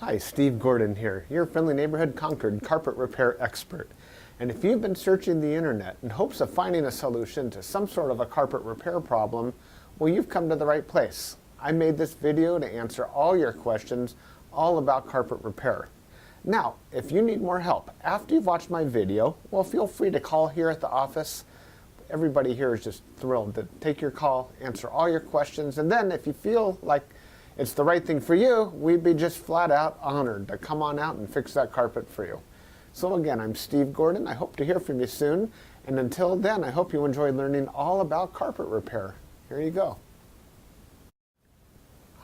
Hi, Steve Gordon here, your friendly neighborhood Concord carpet repair expert. And if you've been searching the internet in hopes of finding a solution to some sort of a carpet repair problem, well, you've come to the right place. I made this video to answer all your questions all about carpet repair. Now, if you need more help after you've watched my video, well, feel free to call here at the office. Everybody here is just thrilled to take your call, answer all your questions, and then if you feel like it's the right thing for you, we'd be just flat out honored to come on out and fix that carpet for you. So again, I'm Steve Gordon. I hope to hear from you soon. And until then, I hope you enjoyed learning all about carpet repair. Here you go.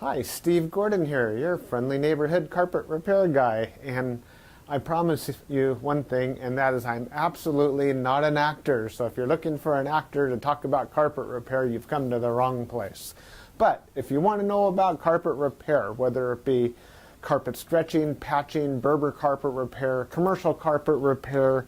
Hi, Steve Gordon here, your friendly neighborhood carpet repair guy. And I promise you one thing, and that is I'm absolutely not an actor. So if you're looking for an actor to talk about carpet repair, you've come to the wrong place. But if you want to know about carpet repair, whether it be carpet stretching, patching, Berber carpet repair, commercial carpet repair,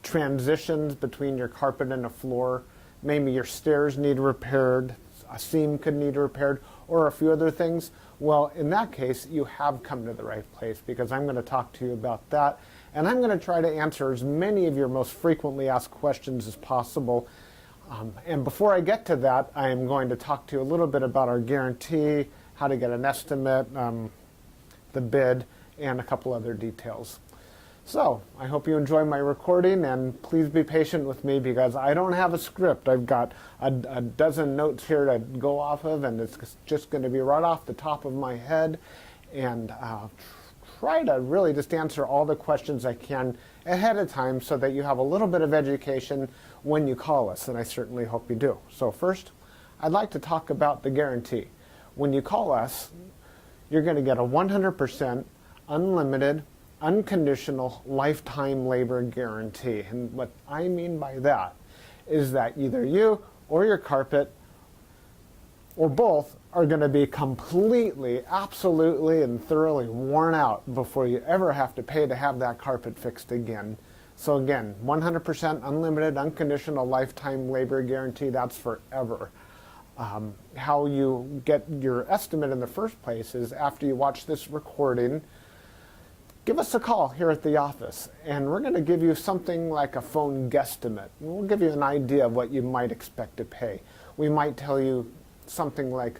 transitions between your carpet and a floor, maybe your stairs need repaired, a seam could need repaired, or a few other things, well, in that case, you have come to the right place because I'm going to talk to you about that. And I'm going to try to answer as many of your most frequently asked questions as possible. And before I get to that, I am going to talk to you a little bit about our guarantee, how to get an estimate, the bid, and a couple other details. So I hope you enjoy my recording, and please be patient with me because I don't have a script. I've got a dozen notes here to go off of, and it's just going to be right off the top of my head, and try to really just answer all the questions I can ahead of time so that you have a little bit of education when you call us, and I certainly hope you do. So first, I'd like to talk about the guarantee. When you call us, you're going to get a 100% unlimited, unconditional lifetime labor guarantee. And what I mean by that is that either you or your carpet or both are going to be completely, absolutely, and thoroughly worn out before you ever have to pay to have that carpet fixed again. So again, 100% unlimited, unconditional lifetime labor guarantee, that's forever. How you get your estimate in the first place is after you watch this recording, give us a call here at the office, and we're going to give you something like a phone guesstimate. We'll give you an idea of what you might expect to pay. We might tell you something like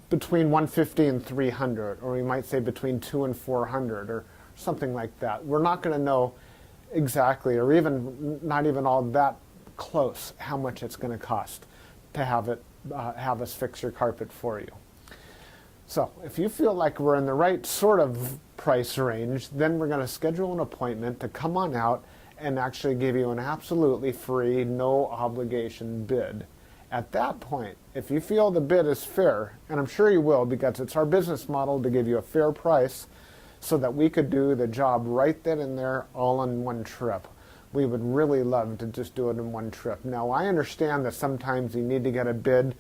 between $150 and $300, or we might say between $200 and $400, or something like that. We're not going to know exactly, or even not even all that close, how much it's going to cost to have us fix your carpet for you. So if you feel like we're in the right sort of price range, then we're going to schedule an appointment to come on out and actually give you an absolutely free, no obligation bid. At that point, if you feel the bid is fair, and I'm sure you will because it's our business model to give you a fair price so that we could do the job right then and there all in one trip. We would really love to just do it in one trip. Now, I understand that sometimes you need to get a bid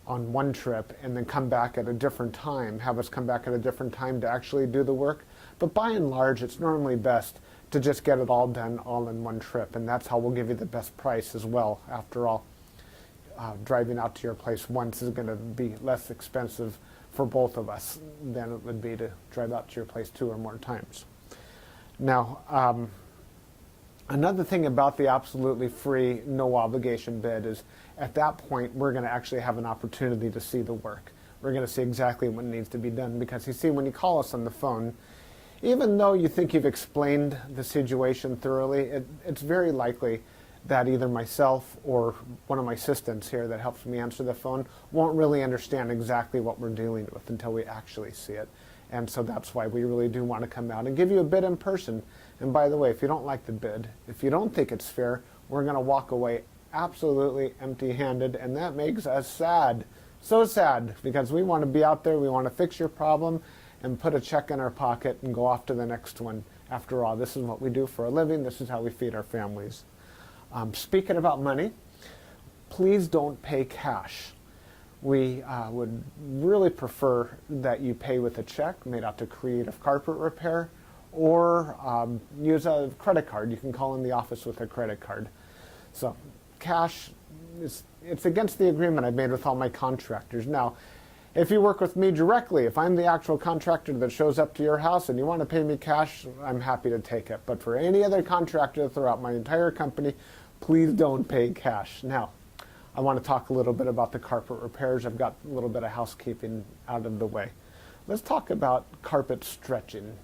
on one trip and then come back at a different time, have us come back at a different time to actually do the work. But by and large, it's normally best to just get it all done all in one trip, and that's how we'll give you the best price as well. After all, driving out to your place once is going to be less expensive for both of us than it would be to drive out to your place 2 or more times. Now, another thing about the absolutely free, no obligation bid is at that point we're going to actually have an opportunity to see the work. We're going to see exactly what needs to be done because you see, when you call us on the phone, even though you think you've explained the situation thoroughly, it's very likely that either myself or one of my assistants here that helps me answer the phone won't really understand exactly what we're dealing with until we actually see it. And so that's why we really do want to come out and give you a bid in person. And by the way, if you don't like the bid, if you don't think it's fair, we're going to walk away absolutely empty-handed, and that makes us sad. So sad, because we want to be out there, we want to fix your problem and put a check in our pocket and go off to the next one. After all, this is what we do for a living. This is how we feed our families. Speaking about money, please don't pay cash. We would really prefer that you pay with a check made out to Creative Carpet Repair, or use a credit card. You can call in the office with a credit card. So cash, it's against the agreement I've made with all my contractors. Now, If you work with me directly, if I'm the actual contractor that shows up to your house and you want to pay me cash, I'm happy to take it. But for any other contractor throughout my entire company, please don't pay cash. Now, I want to talk a little bit about the carpet repairs. I've got a little bit of housekeeping out of the way. Let's talk about carpet stretching.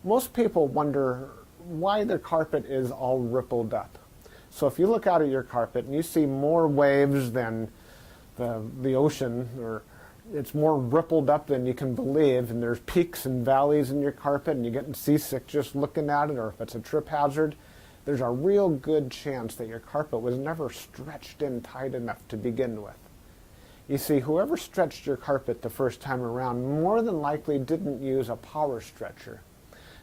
Most people wonder why their carpet is all rippled up. So if you look out at your carpet and you see more waves than the ocean, or it's more rippled up than you can believe, and there's peaks and valleys in your carpet and you're getting seasick just looking at it, or if it's a trip hazard, there's a real good chance that your carpet was never stretched in tight enough to begin with. You see, whoever stretched your carpet the first time around more than likely didn't use a power stretcher.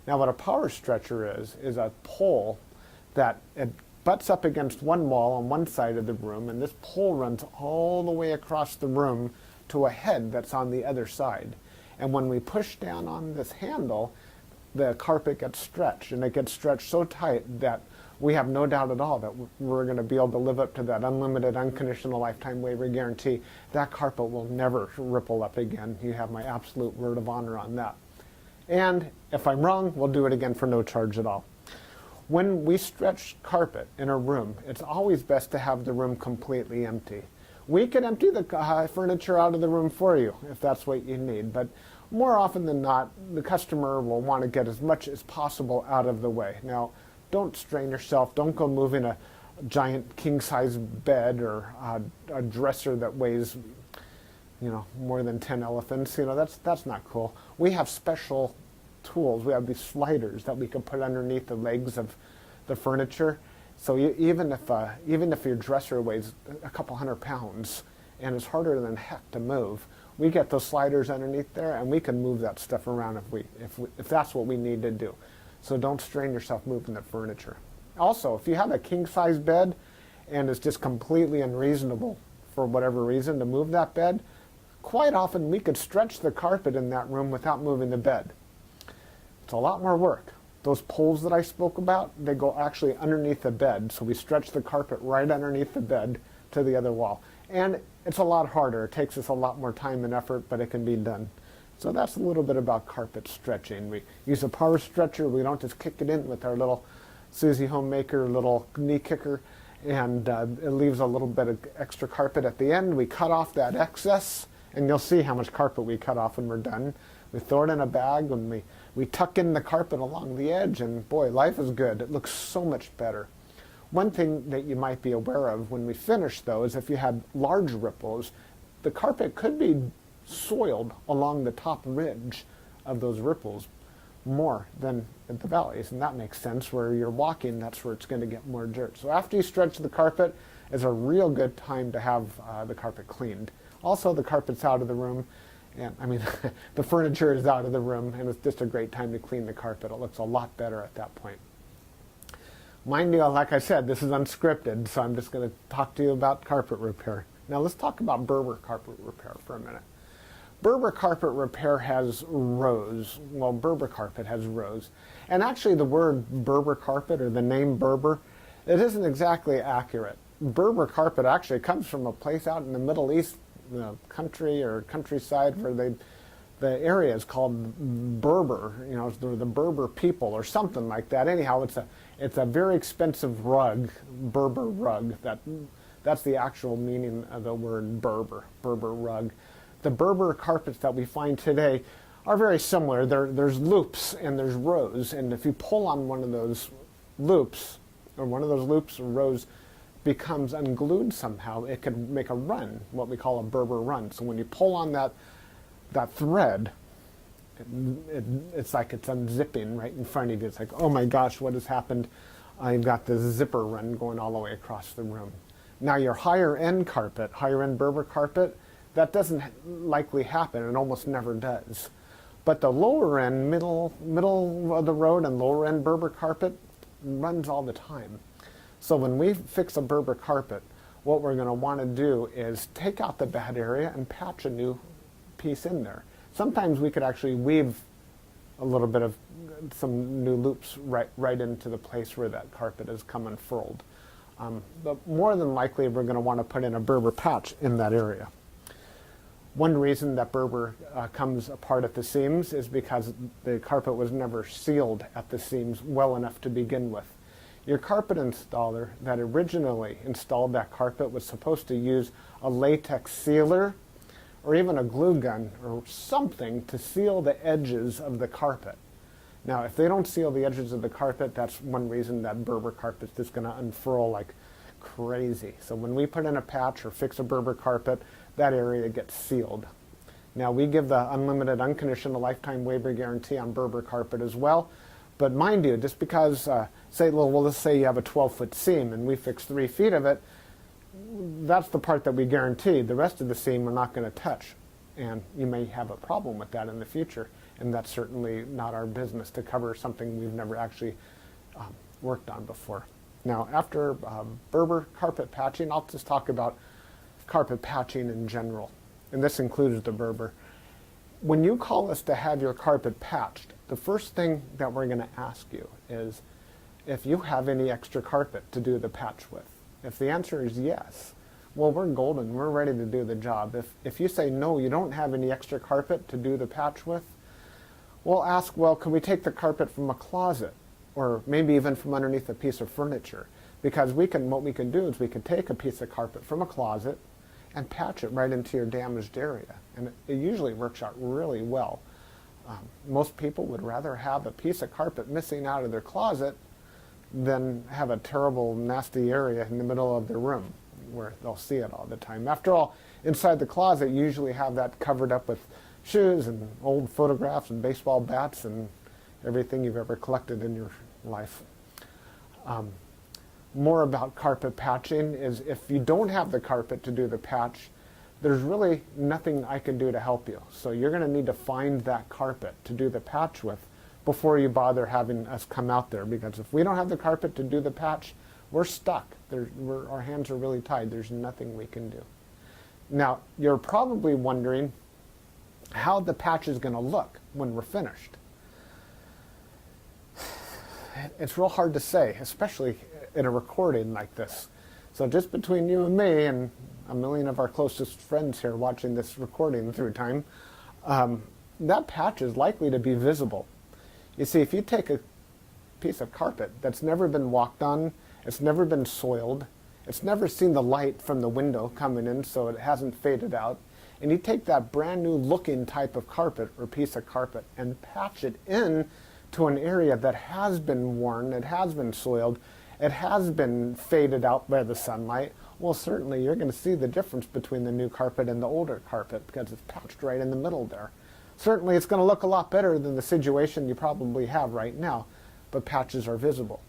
Now what a power stretcher is a pole that it butts up against one wall on one side of the room, and this pole runs all the way across the room to a head that's on the other side. And when we push down on this handle, the carpet gets stretched, and it gets stretched so tight that we have no doubt at all that we're going to be able to live up to that unlimited, unconditional lifetime waiver guarantee. That carpet will never ripple up again. You have my absolute word of honor on that. And if I'm wrong, we'll do it again for no charge at all. When we stretch carpet in a room, it's always best to have the room completely empty. We can empty the furniture out of the room for you if that's what you need, but more often than not, the customer will want to get as much as possible out of the way. Now, don't strain yourself. Don't go moving a giant king-size bed or a dresser that weighs, more than 10 elephants. That's not cool. We have special tools. We have these sliders that we can put underneath the legs of the furniture. So even if your dresser weighs a couple hundred pounds and it's harder than heck to move, we get those sliders underneath there and we can move that stuff around if that's what we need to do. So don't strain yourself moving the furniture. Also, if you have a king-size bed and it's just completely unreasonable for whatever reason to move that bed, quite often we could stretch the carpet in that room without moving the bed. It's a lot more work. Those poles that I spoke about, they go actually underneath the bed, so we stretch the carpet right underneath the bed to the other wall. And it's a lot harder. It takes us a lot more time and effort, but it can be done. So that's a little bit about carpet stretching. We use a power stretcher. We don't just kick it in with our little Susie Homemaker little knee kicker, and it leaves a little bit of extra carpet at the end. We cut off that excess, and you'll see how much carpet we cut off when we're done. We throw it in a bag, and we tuck in the carpet along the edge, and boy, life is good. It looks so much better. One thing that you might be aware of when we finish, though, is if you had large ripples, the carpet could be soiled along the top ridge of those ripples more than at the valleys, and that makes sense. Where you're walking, that's where it's going to get more dirt. So after you stretch the carpet is a real good time to have the carpet cleaned. Also, the carpet's out of the room, and the furniture is out of the room, and it's just a great time to clean the carpet. It looks a lot better at that point. Mind you, like I said, this is unscripted, so I'm just going to talk to you about carpet repair. Now let's talk about Berber carpet repair for a minute. Berber carpet repair has rows. Well, Berber carpet has rows. And actually the word Berber carpet, or the name Berber, it isn't exactly accurate. Berber carpet actually comes from a place out in the Middle East, country or countryside, where the area is called Berber, the Berber people or something like that. Anyhow, it's a very expensive rug, Berber rug. That's the actual meaning of the word Berber rug. The Berber carpets that we find today are very similar. There's loops and there's rows, and if you pull on one of those loops, or rows becomes unglued somehow, it can make a run, what we call a Berber run. So when you pull on that thread, it's like it's unzipping right in front of you. It's like, oh my gosh, what has happened? I've got this zipper run going all the way across the room. Now your higher end Berber carpet, that doesn't likely happen. It almost never does. But the lower end, middle of the road and lower end Berber carpet runs all the time. So when we fix a Berber carpet, what we're going to want to do is take out the bad area and patch a new piece in there. Sometimes we could actually weave a little bit of some new loops right into the place where that carpet has come unfurled. But more than likely, we're going to want to put in a Berber patch in that area. One reason that Berber comes apart at the seams is because the carpet was never sealed at the seams well enough to begin with. Your carpet installer that originally installed that carpet was supposed to use a latex sealer or even a glue gun or something to seal the edges of the carpet. Now, if they don't seal the edges of the carpet, that's one reason that Berber carpet is just going to unfurl like crazy. So when we put in a patch or fix a Berber carpet, that area gets sealed. Now, we give the unlimited, unconditional lifetime waiver guarantee on Berber carpet as well. But mind you, just because, let's say you have a 12-foot seam and we fix 3 feet of it, that's the part that we guarantee. The rest of the seam we're not going to touch. And you may have a problem with that in the future. And that's certainly not our business to cover something we've never actually worked on before. Now, after Berber carpet patching, I'll just talk about carpet patching in general. And this includes the Berber. When you call us to have your carpet patched, the first thing that we're going to ask you is if you have any extra carpet to do the patch with. If the answer is yes, well, we're golden. We're ready to do the job. If you say no, you don't have any extra carpet to do the patch with, we'll ask, well, can we take the carpet from a closet or maybe even from underneath a piece of furniture? Because what we can do is we can take a piece of carpet from a closet and patch it right into your damaged area. And it usually works out really well. Most people would rather have a piece of carpet missing out of their closet than have a terrible, nasty area in the middle of their room where they'll see it all the time. After all, inside the closet, you usually have that covered up with shoes and old photographs and baseball bats and everything you've ever collected in your life. More about carpet patching is if you don't have the carpet to do the patch, there's really nothing I can do to help you. So you're going to need to find that carpet to do the patch with before you bother having us come out there, because if we don't have the carpet to do the patch, we're stuck. Our hands are really tied. There's nothing we can do. Now, you're probably wondering how the patch is going to look when we're finished. It's real hard to say, especially in a recording like this. So just between you and me and a million of our closest friends here watching this recording through time, that patch is likely to be visible. You see, if you take a piece of carpet that's never been walked on, it's never been soiled, it's never seen the light from the window coming in so it hasn't faded out, and you take that brand new looking type of carpet or piece of carpet and patch it in to an area that has been worn, it has been soiled, it has been faded out by the sunlight, well, certainly you're going to see the difference between the new carpet and the older carpet because it's patched right in the middle there. Certainly it's going to look a lot better than the situation you probably have right now, but patches are visible.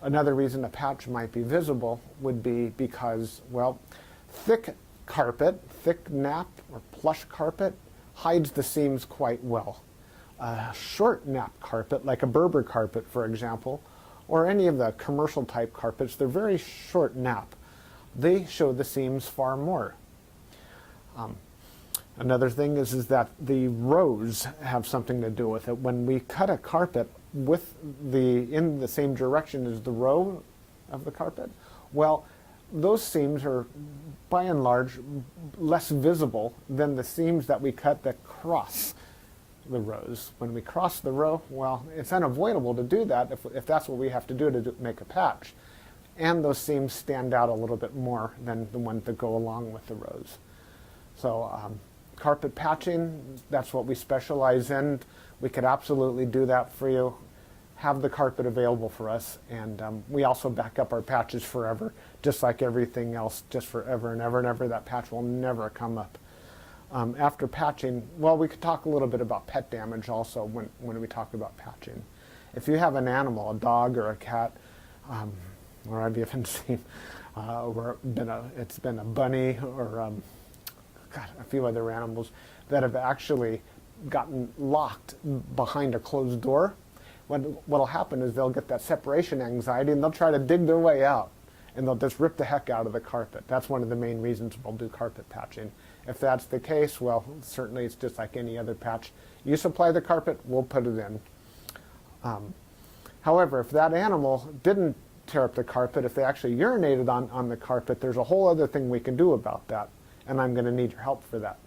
Another reason a patch might be visible would be because, well, thick carpet, thick nap or plush carpet hides the seams quite well. A short nap carpet, like a Berber carpet, for example, or any of the commercial type carpets, they're very short nap. They show the seams far more. Another thing is that the rows have something to do with it. When we cut a carpet in the same direction as the row of the carpet, well, those seams are by and large less visible than the seams that we cut that cross the rows. When we cross the row, well, it's unavoidable to do that if that's what we have to do to make a patch. And those seams stand out a little bit more than the ones that go along with the rows. So carpet patching, that's what we specialize in. We could absolutely do that for you. Have the carpet available for us, and we also back up our patches forever, just like everything else, just forever and ever and ever. That patch will never come up. After patching, well, we could talk a little bit about pet damage also when we talk about patching. If you have an animal, a dog or a cat, or I've even seen where it's been a bunny or a few other animals that have actually gotten locked behind a closed door. What'll happen is they'll get that separation anxiety and they'll try to dig their way out and they'll just rip the heck out of the carpet. That's one of the main reasons we'll do carpet patching. If that's the case, well, certainly it's just like any other patch. You supply the carpet, we'll put it in. However, if that animal didn't tear up the carpet, if they actually urinated on the carpet, there's a whole other thing we can do about that, and I'm going to need your help for that.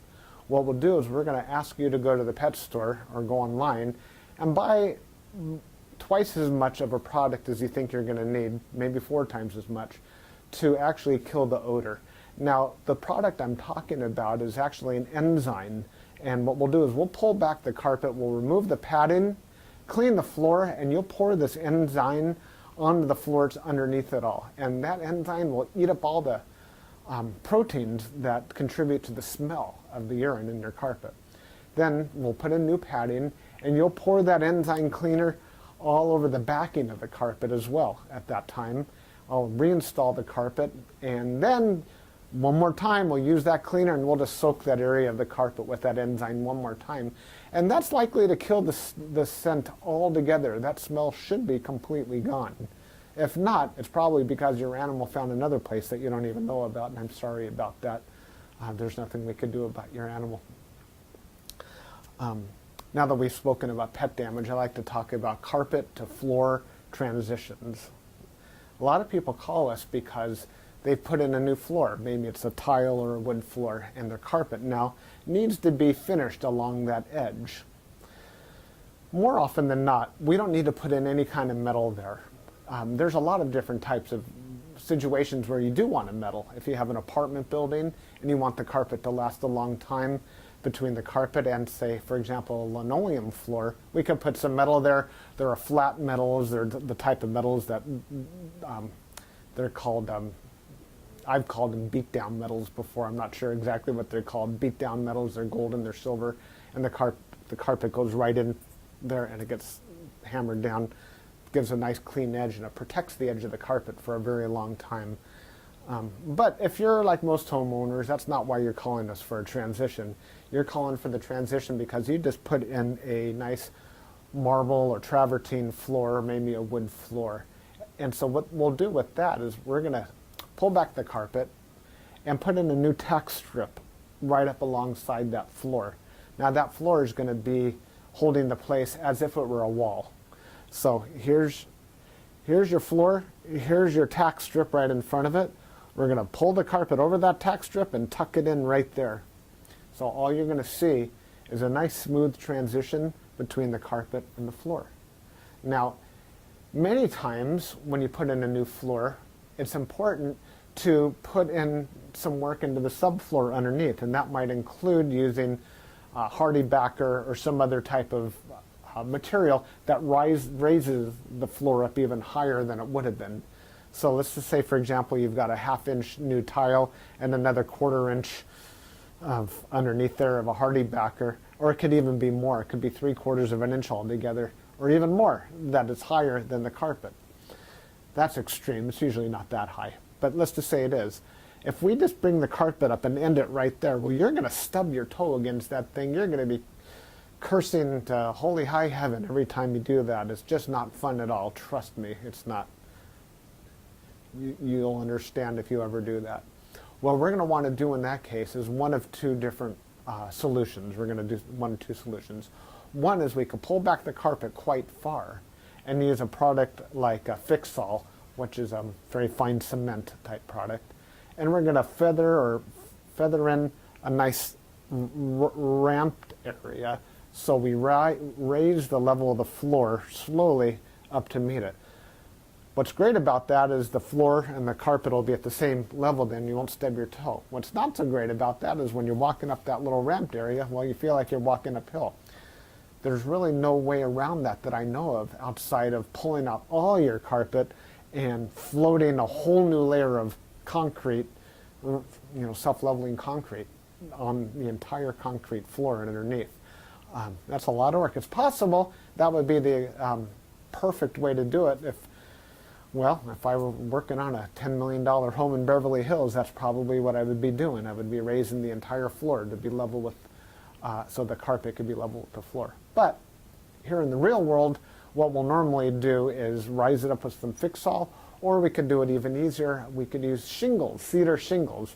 what we'll do is we're going to ask you to go to the pet store or go online and buy twice as much of a product as you think you're going to need, maybe 4 times as much, to actually kill the odor. Now, the product I'm talking about is actually an enzyme, and what we'll do is we'll pull back the carpet, we'll remove the padding, clean the floor, and you'll pour this enzyme onto the floors underneath it all. And that enzyme will eat up all the proteins that contribute to the smell of the urine in your carpet. Then we'll put in new padding, and you'll pour that enzyme cleaner all over the backing of the carpet as well at that time. I'll reinstall the carpet, and then one more time we'll use that cleaner and we'll just soak that area of the carpet with that enzyme one more time. And that's likely to kill the scent altogether. That smell should be completely gone. If not, it's probably because your animal found another place that you don't even know about, and I'm sorry about that. There's nothing we could do about your animal. Now that we've spoken about pet damage, I like to talk about carpet to floor transitions. A lot of people call us because they put in a new floor. Maybe it's a tile or a wood floor, and their carpet now needs to be finished along that edge. More often than not, we don't need to put in any kind of metal there. There's a lot of different types of situations where you do want a metal. If you have an apartment building and you want the carpet to last a long time, between the carpet and, say, for example, a linoleum floor, we could put some metal there. There are flat metals. They're the type of metals that they're called, I've called them beat-down metals before. I'm not sure exactly what they're called. Beat-down metals, they're golden, they're silver, and the carpet goes right in there and it gets hammered down, gives a nice clean edge, and it protects the edge of the carpet for a very long time. But if you're like most homeowners, that's not why you're calling us for a transition. You're calling for the transition because you just put in a nice marble or travertine floor, or maybe a wood floor. And so what we'll do with that is we're going to pull back the carpet and put in a new tack strip right up alongside that floor. Now that floor is going to be holding the place as if it were a wall. So here's your floor, here's your tack strip right in front of it. We're going to pull the carpet over that tack strip and tuck it in right there. So all you're going to see is a nice smooth transition between the carpet and the floor. Now, many times when you put in a new floor, it's important to put in some work into the subfloor underneath, and that might include using hardy backer or some other type of material that raises the floor up even higher than it would have been. So let's just say, for example, you've got a 1/2 inch new tile and another 1/4 inch of underneath there of a hardy backer, or it could even be more. It could be 3/4 of an inch altogether, or even more, that is higher than the carpet. That's extreme. It's usually not that high, but let's just say it is. If we just bring the carpet up and end it right there, well, you're going to stub your toe against that thing. You're going to be cursing to holy high heaven every time you do that. It's just not fun at all. Trust me, it's not. You'll understand if you ever do that. What we're going to want to do in that case is one of two different solutions. We're going to do one of two solutions. One is we could pull back the carpet quite far and use a product like a Fix-All, which is a very fine cement type product. And we're going to feather in a nice ramped area, so we raise the level of the floor slowly up to meet it. What's great about that is the floor and the carpet will be at the same level, then you won't stub your toe. What's not so great about that is when you're walking up that little ramped area, well, you feel like you're walking uphill. There's really no way around that I know of outside of pulling out all your carpet and floating a whole new layer of concrete, self-leveling concrete on the entire concrete floor and underneath. That's a lot of work. It's possible that would be the perfect way to do it if I were working on a $10 million home in Beverly Hills, that's probably what I would be doing. I would be raising the entire floor to be level with, so the carpet could be level with the floor. But here in the real world, what we'll normally do is rise it up with some Fix-All, or we could do it even easier. We could use shingles, cedar shingles.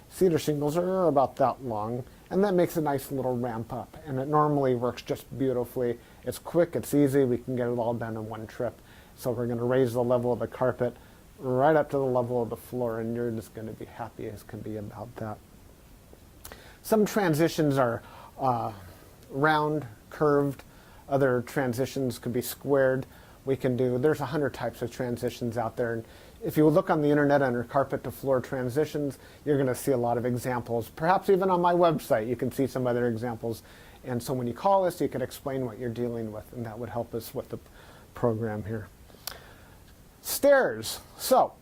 Cedar shingles are about that long, and that makes a nice little ramp up. And it normally works just beautifully. It's quick, it's easy, we can get it all done in one trip. So we're going to raise the level of the carpet right up to the level of the floor, and you're just going to be happy as can be about that. Some transitions are round, curved. Other transitions could be squared. There's 100 types of transitions out there. And if you look on the internet under carpet to floor transitions, you're going to see a lot of examples. Perhaps even on my website, you can see some other examples. And so when you call us, you can explain what you're dealing with, and that would help us with the program here. Stairs. So,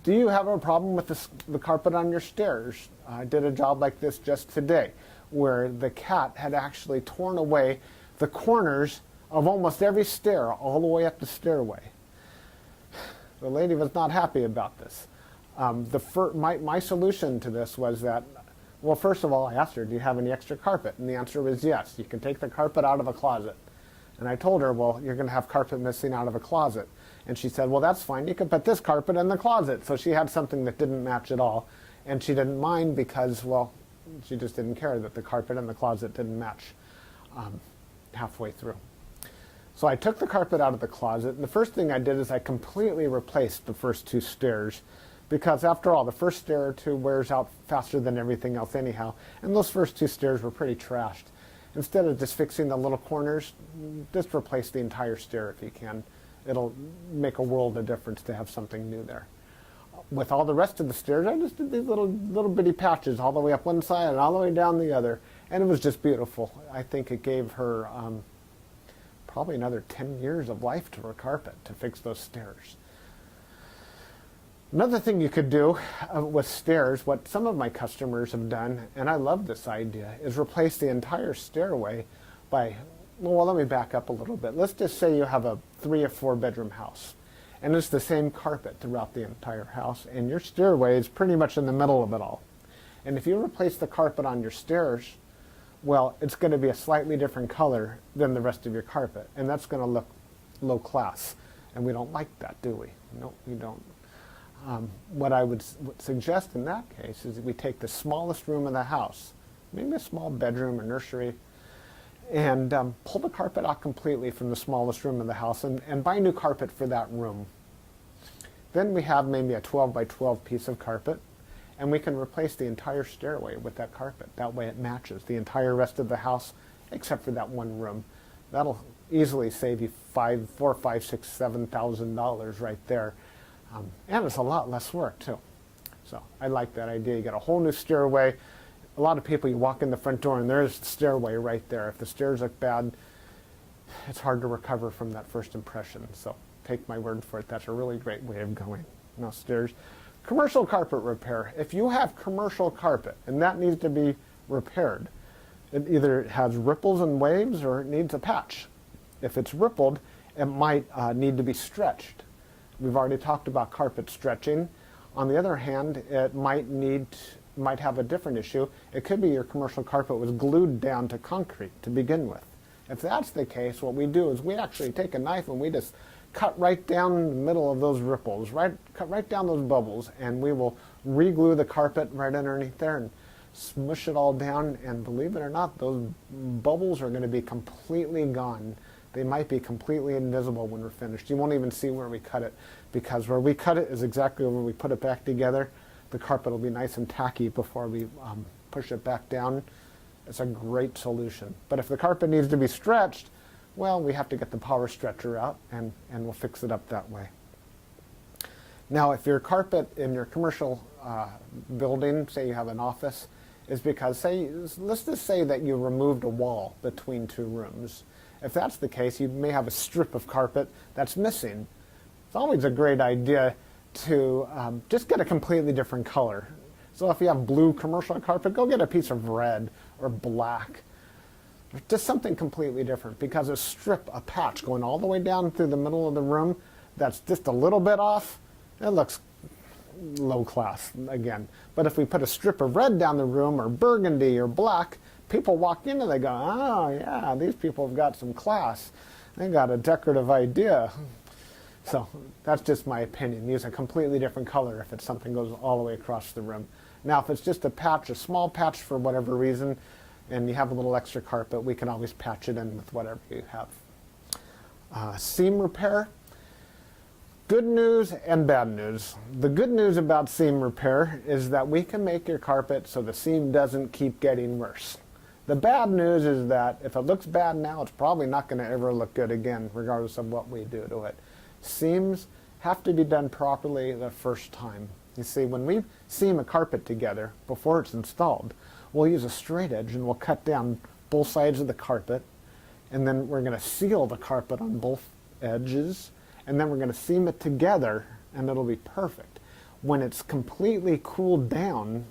do you have a problem with the carpet on your stairs? I did a job like this just today, where the cat had actually torn away the corners of almost every stair all the way up the stairway. The lady was not happy about this. My solution to this was that, well, first of all, I asked her, do you have any extra carpet? And the answer was yes. You can take the carpet out of a closet. And I told her, well, you're going to have carpet missing out of a closet. And she said, well, that's fine. You can put this carpet in the closet. So she had something that didn't match at all. And she didn't mind because, well, she just didn't care that the carpet in the closet didn't match halfway through. So I took the carpet out of the closet, and the first thing I did is I completely replaced the first two stairs, because after all, the first stair or two wears out faster than everything else anyhow, and those first two stairs were pretty trashed. Instead of just fixing the little corners, just replace the entire stair if you can. It'll make a world of difference to have something new there. With all the rest of the stairs, I just did these little bitty patches all the way up one side and all the way down the other, and it was just beautiful. I think it gave her probably another 10 years of life to her carpet to fix those stairs. Another thing you could do with stairs, what some of my customers have done, and I love this idea, is replace the entire stairway by, well, let me back up a little bit. Let's just say you have a 3 or 4 bedroom house, and it's the same carpet throughout the entire house, and your stairway is pretty much in the middle of it all. And if you replace the carpet on your stairs, well, it's going to be a slightly different color than the rest of your carpet, and that's going to look low class, and we don't like that, do we? No, we don't. What I would suggest in that case is that we take the smallest room in the house, maybe a small bedroom or nursery, and pull the carpet out completely from the smallest room in the house and buy new carpet for that room. Then we have maybe a 12 by 12 piece of carpet, and we can replace the entire stairway with that carpet. That way it matches the entire rest of the house except for that one room. That'll easily save you $4,000, $5,000, $6,000, $7,000 right there. And it's a lot less work too. So I like that idea. You get a whole new stairway. A lot of people, you walk in the front door and there's the stairway right there. If the stairs look bad, it's hard to recover from that first impression. So take my word for it. That's a really great way of going. No stairs. Commercial carpet repair. If you have commercial carpet and that needs to be repaired, it either has ripples and waves or it needs a patch. If it's rippled, it might need to be stretched. We've already talked about carpet stretching. On the other hand, it might have a different issue. It could be your commercial carpet was glued down to concrete to begin with. If that's the case, what we do is we actually take a knife and we just cut right down the middle of those ripples, cut right down those bubbles, and we will re-glue the carpet right underneath there and smush it all down, and believe it or not, those bubbles are going to be completely gone. They might be completely invisible when we're finished. You won't even see where we cut it, because where we cut it is exactly where we put it back together. The carpet will be nice and tacky before we push it back down. It's a great solution. But if the carpet needs to be stretched, well, we have to get the power stretcher out, and we'll fix it up that way. Now, if your carpet in your commercial building, say you have an office, is because, let's just say that you removed a wall between two rooms. If that's the case, you may have a strip of carpet that's missing. It's always a great idea to just get a completely different color. So if you have blue commercial carpet, go get a piece of red or black. Just something completely different, because a patch going all the way down through the middle of the room that's just a little bit off, it looks low class again. But if we put a strip of red down the room, or burgundy or black, people walk in and they go, oh yeah, these people have got some class. They got a decorative idea. So that's just my opinion. Use a completely different color if it's something goes all the way across the room. Now if it's just a patch, a small patch for whatever reason, and you have a little extra carpet, we can always patch it in with whatever you have. Seam repair. Good news and bad news. The good news about seam repair is that we can make your carpet so the seam doesn't keep getting worse. The bad news is that if it looks bad now, it's probably not going to ever look good again, regardless of what we do to it. Seams have to be done properly the first time. You see, when we seam a carpet together before it's installed, we'll use a straight edge and we'll cut down both sides of the carpet, and then we're going to seal the carpet on both edges, and then we're going to seam it together, and it'll be perfect. When it's completely cooled down,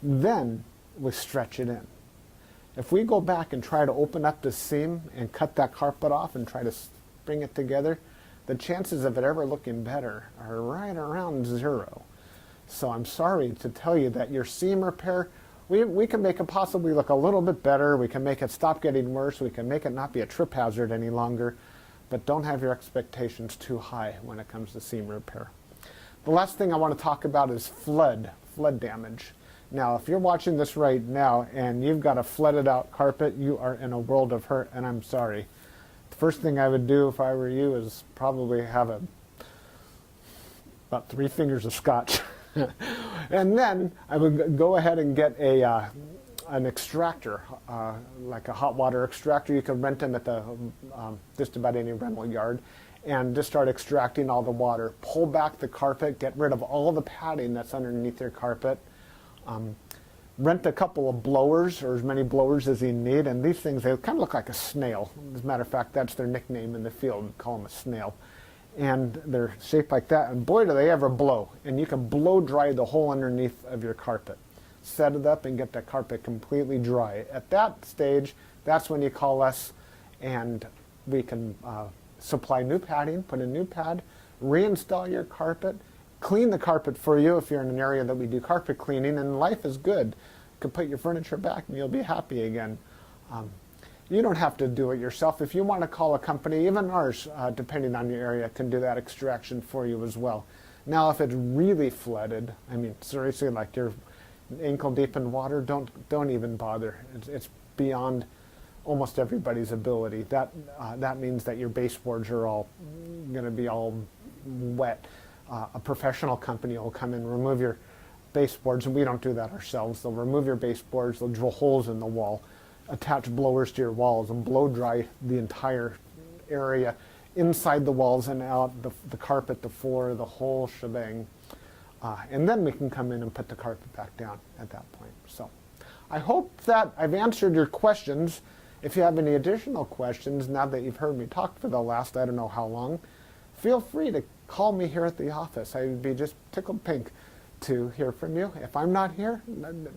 then we stretch it in. If we go back and try to open up the seam and cut that carpet off and try to bring it together, the chances of it ever looking better are right around 0. So I'm sorry to tell you that your seam repair, we can make it possibly look a little bit better. We can make it stop getting worse. We can make it not be a trip hazard any longer. But don't have your expectations too high when it comes to seam repair. The last thing I want to talk about is flood damage. Now, if you're watching this right now and you've got a flooded out carpet, you are in a world of hurt, and I'm sorry. The first thing I would do if I were you is probably have about 3 fingers of scotch. And then I would go ahead and get an extractor, like a hot water extractor. You can rent them at the just about any rental yard, and just start extracting all the water. Pull back the carpet, get rid of all the padding that's underneath your carpet. Rent a couple of blowers, or as many blowers as you need, and these things, they kind of look like a snail. As a matter of fact, that's their nickname in the field. We call them a snail. And they're shaped like that, and boy do they ever blow. And you can blow dry the whole underneath of your carpet. Set it up and get the carpet completely dry. At that stage, that's when you call us, and we can supply new padding, put a new pad, reinstall your carpet, clean the carpet for you if you're in an area that we do carpet cleaning, and life is good. You can put your furniture back and you'll be happy again. You don't have to do it yourself. If you want to call a company, even ours, depending on your area, can do that extraction for you as well. Now, if it's really flooded, I mean, seriously, like you're ankle deep in water, don't even bother. It's beyond almost everybody's ability. That means that your baseboards are all going to be all wet. A professional company will come and remove your baseboards, and we don't do that ourselves. They'll remove your baseboards, they'll drill holes in the wall, attach blowers to your walls, and blow dry the entire area, inside the walls and out, the carpet, the floor, the whole shebang. And then we can come in and put the carpet back down at that point. So I hope that I've answered your questions. If you have any additional questions, now that you've heard me talk for the last I don't know how long, feel free to call me here at the office. I would be just tickled pink to hear from you. If I'm not here,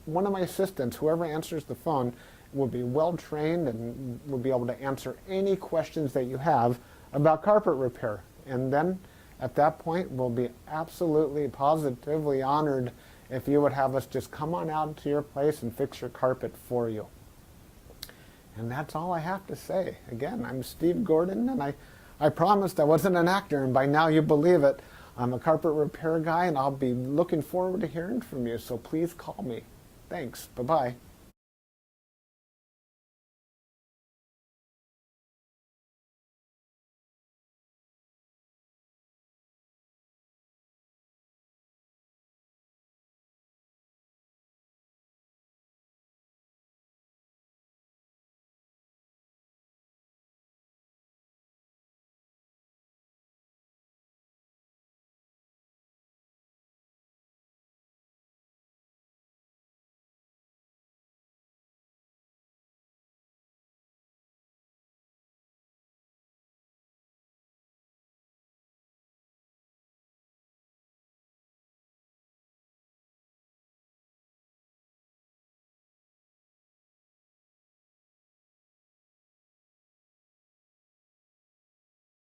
one of my assistants, whoever answers the phone, will be well trained and will be able to answer any questions that you have about carpet repair. And then at that point, we'll be absolutely positively honored if you would have us just come on out to your place and fix your carpet for you. And that's all I have to say. Again, I'm Steve Gordon, and I promised I wasn't an actor, and by now you believe it. I'm a carpet repair guy, and I'll be looking forward to hearing from you, so please call me. Thanks. Bye-bye.